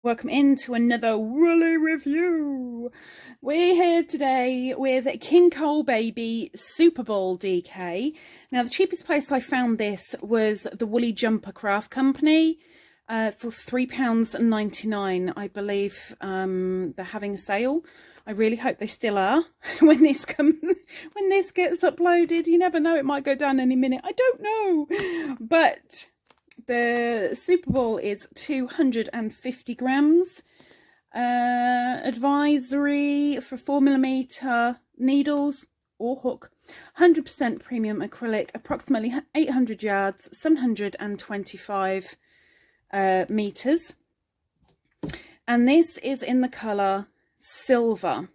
Welcome into another woolly review. We're here today with KingCole Baby Superball DK. Now, the cheapest place I found this was the Woolly Jumper Craft Company for £3.99. I believe they're having a sale. I really hope they still are when this gets uploaded. You never know, it might go down any minute. I don't know, but the Superball is 250 grams. Advisory for 4mm needles or hook. 100% premium acrylic, approximately 800 yards, 725 meters. And this is in the colour silver.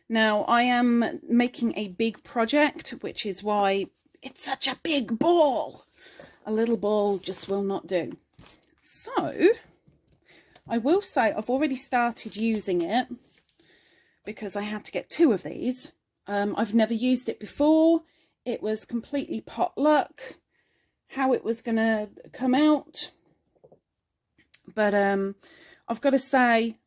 Now, I am making a big project, which is why it's such a big ball. A little ball just will not do. So, I will say I've already started using it because I had to get 2 of these. I've never used it before. It was completely potluck how it was going to come out. But I've got to say,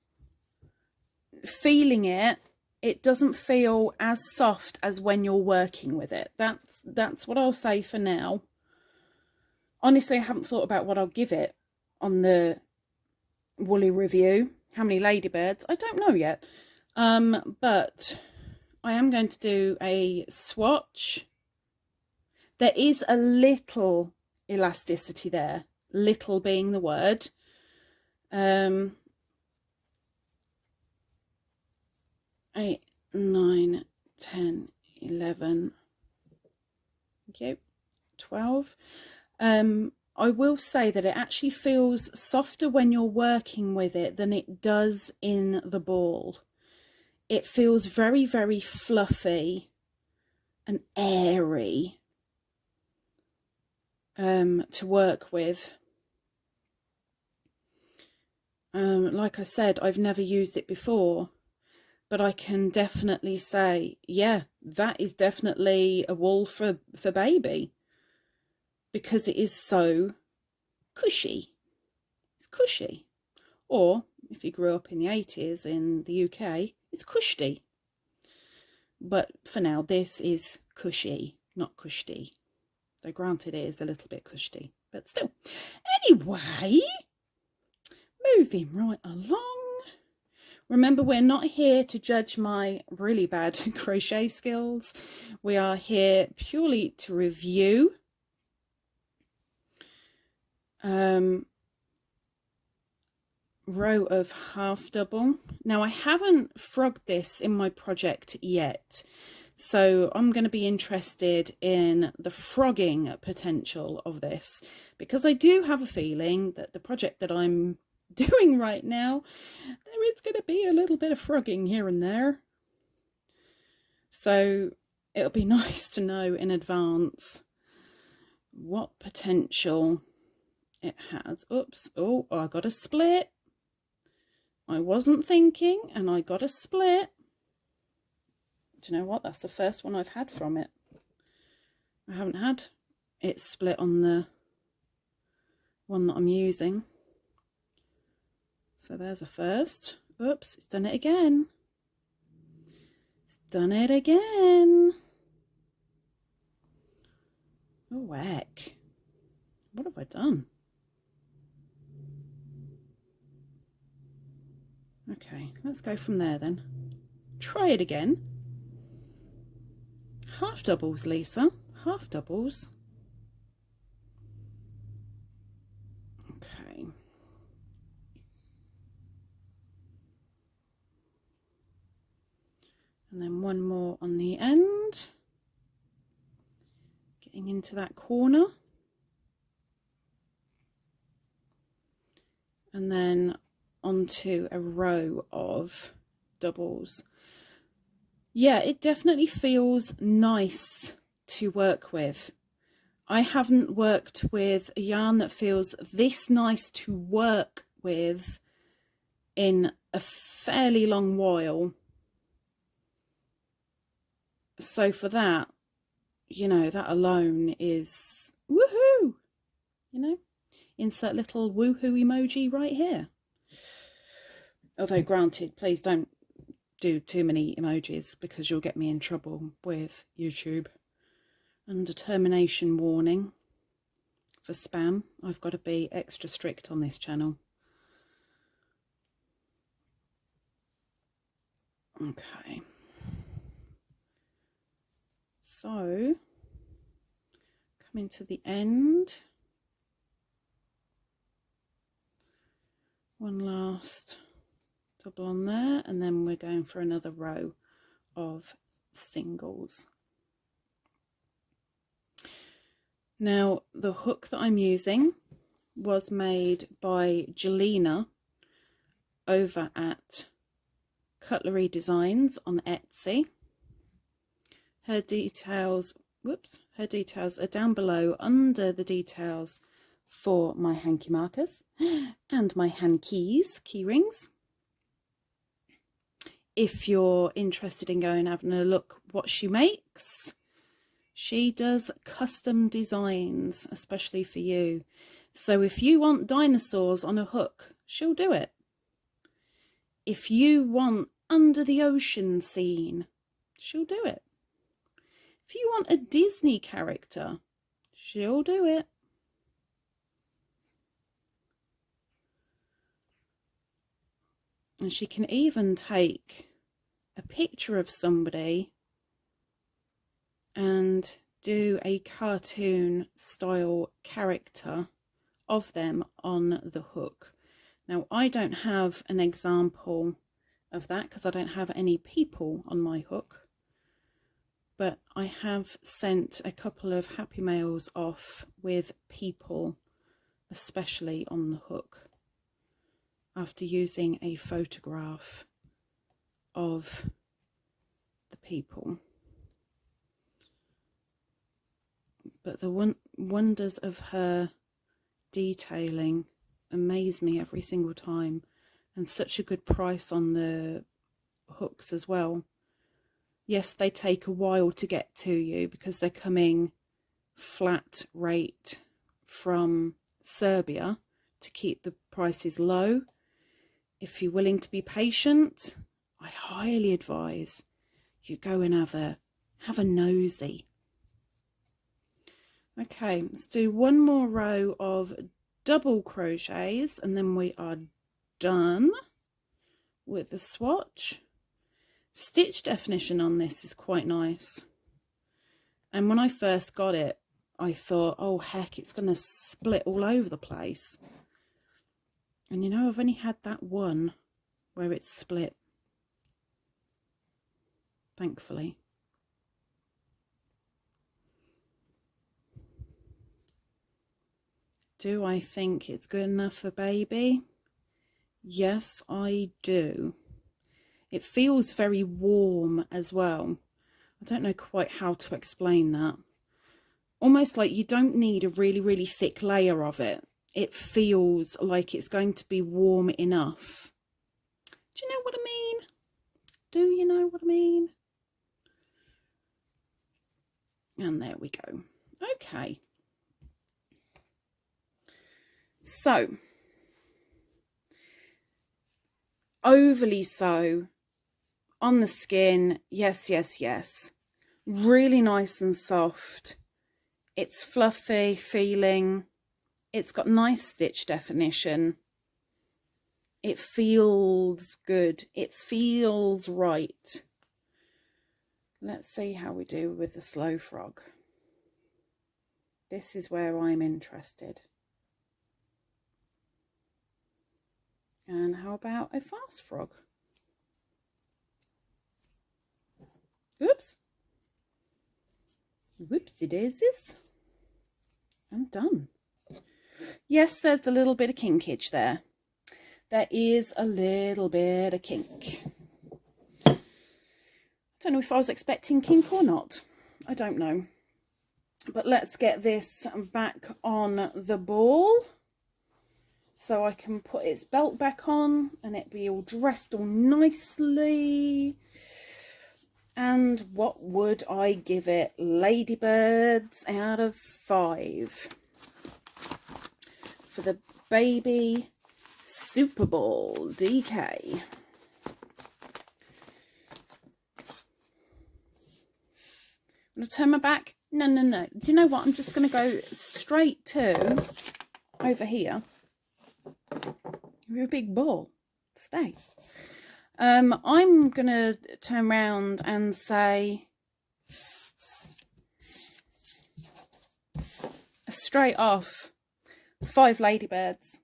feeling it, it doesn't feel as soft as when you're working with it. That's what I'll say for now. Honestly, I haven't thought about what I'll give it on the woolly review. How many ladybirds? I don't know yet. But I am going to do a swatch. There is a little elasticity there. Little being the word. 8, 9, 10, 11. Okay, 12. I will say that it actually feels softer when you're working with it than it does in the ball. It feels very, very fluffy and airy to work with. Like I said, I've never used it before, but I can definitely say, yeah, that is definitely a wool for baby. Because it is so cushy. It's cushy. Or, if you grew up in the 80s in the UK, it's cushy. But for now, this is cushy, not cushy. Though granted, it is a little bit cushy, but still. Anyway, moving right along. Remember, we're not here to judge my really bad crochet skills. We are here purely to review. Row of half double. Now, I haven't frogged this in my project yet, so I'm going to be interested in the frogging potential of this, because I do have a feeling that the project that I'm doing right now, there is going to be a little bit of frogging here and there. So it'll be nice to know in advance what potential it has. Oops. Oh, I got a split. I wasn't thinking and I got a split. Do you know what? That's the first one I've had from it. I haven't had it split on the one that I'm using. So there's a first. Oops, it's done it again. It's done it again. Oh, heck. What have I done? Okay, let's go from there then. Try it again. Half doubles, Lisa. Half doubles. Okay. And then one more on the end. Getting into that corner. And then onto a row of doubles. Yeah, it definitely feels nice to work with. I haven't worked with a yarn that feels this nice to work with in a fairly long while. So for that, you know, that alone is woohoo, you know. Insert little woohoo emoji right here. Although granted, please don't do too many emojis because you'll get me in trouble with YouTube. Under termination warning for spam. I've got to be extra strict on this channel. Okay. So, coming to the end. One last double on there, and then we're going for another row of singles. Now, the hook that I'm using was made by Jelena over at Cutlery Designs on Etsy. Her details are down below under the details for my hanky markers and my HanKeys keyrings. If you're interested in going and having a look what she makes, she does custom designs, especially for you. So if you want dinosaurs on a hook, she'll do it. If you want under the ocean scene, she'll do it. If you want a Disney character, she'll do it. And she can even take a picture of somebody and do a cartoon style character of them on the hook. Now, I don't have an example of that because I don't have any people on my hook, but I have sent a couple of happy mails off with people, especially on the hook, after using a photograph of the people. But the wonders of her detailing amaze me every single time, and such a good price on the hooks as well. Yes, they take a while to get to you because they're coming flat rate from Serbia to keep the prices low. If you're willing to be patient, I highly advise you go and have a nosy. Okay, let's do one more row of double crochets and then we are done with the swatch. Stitch definition on this is quite nice. And when I first got it, I thought, oh heck, it's going to split all over the place. And you know, I've only had that one where it's split, thankfully. Do I think it's good enough for baby? Yes, I do. It feels very warm as well. I don't know quite how to explain that. Almost like you don't need a really, really thick layer of it. It feels like it's going to be warm enough. Do you know what I mean? Do you know what I mean? And there we go. Okay. So, overly so on the skin. Yes, yes, yes. Really nice and soft. It's fluffy feeling. It's got nice stitch definition. It feels good. It feels right. Let's see how we do with the slow frog. This is where I'm interested. And how about a fast frog? Oops. Whoopsie daisies. I'm done. Yes, there's a little bit of kinkage there. There is a little bit of kink. I don't know if I was expecting kink or not. I don't know. But let's get this back on the ball so I can put its belt back on and it be all dressed all nicely. And what would I give it? Ladybirds out of 5. For the baby Superball DK. I'm going to turn my back. No. Do you know what? I'm just going to go straight to over here. You're a big ball. Stay. I'm going to turn around and say straight off 5 ladybirds.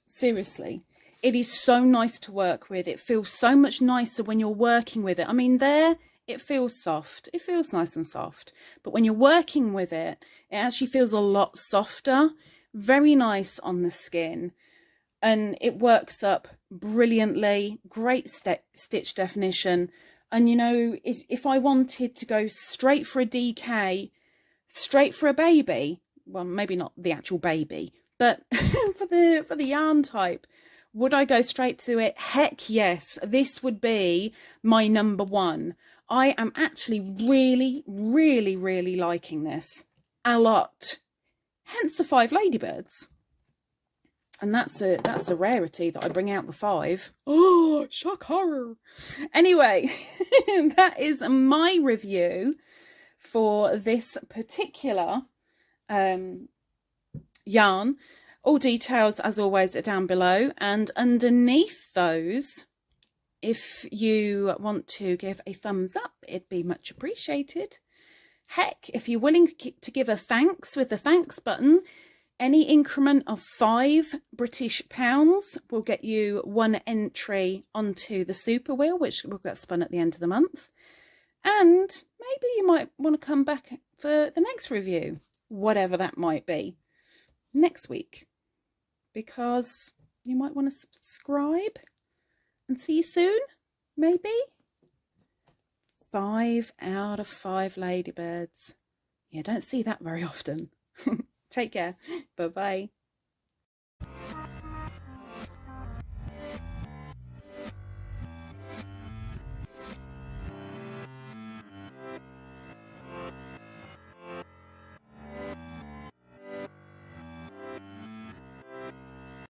Seriously, it is so nice to work with. It feels so much nicer when you're working with it. I mean, there it feels soft. It feels nice and soft. But when you're working with it, it actually feels a lot softer. Very nice on the skin. And it works up brilliantly. Great stitch definition. And, you know, if I wanted to go straight for a DK, straight for a baby, well, maybe not the actual baby, but for the yarn type, would I go straight to it? Heck yes. This would be my number one. I am actually really liking this a lot. Hence the 5 ladybirds. And that's a rarity that I bring out the 5. Oh, shock horror. Anyway, that is my review for this particular yarn. All details, as always, are down below, and underneath those, if you want to give a thumbs up, it'd be much appreciated. Heck, if you're willing to give a thanks with the thanks button, any increment of £5 British will get you 1 entry onto the super wheel, which will get spun at the end of the month. And maybe you might want to come back for the next review, whatever that might be, next week, because you might want to subscribe and see you soon, maybe. 5 out of 5 ladybirds. Yeah, don't see that very often. Take care. Bye-bye.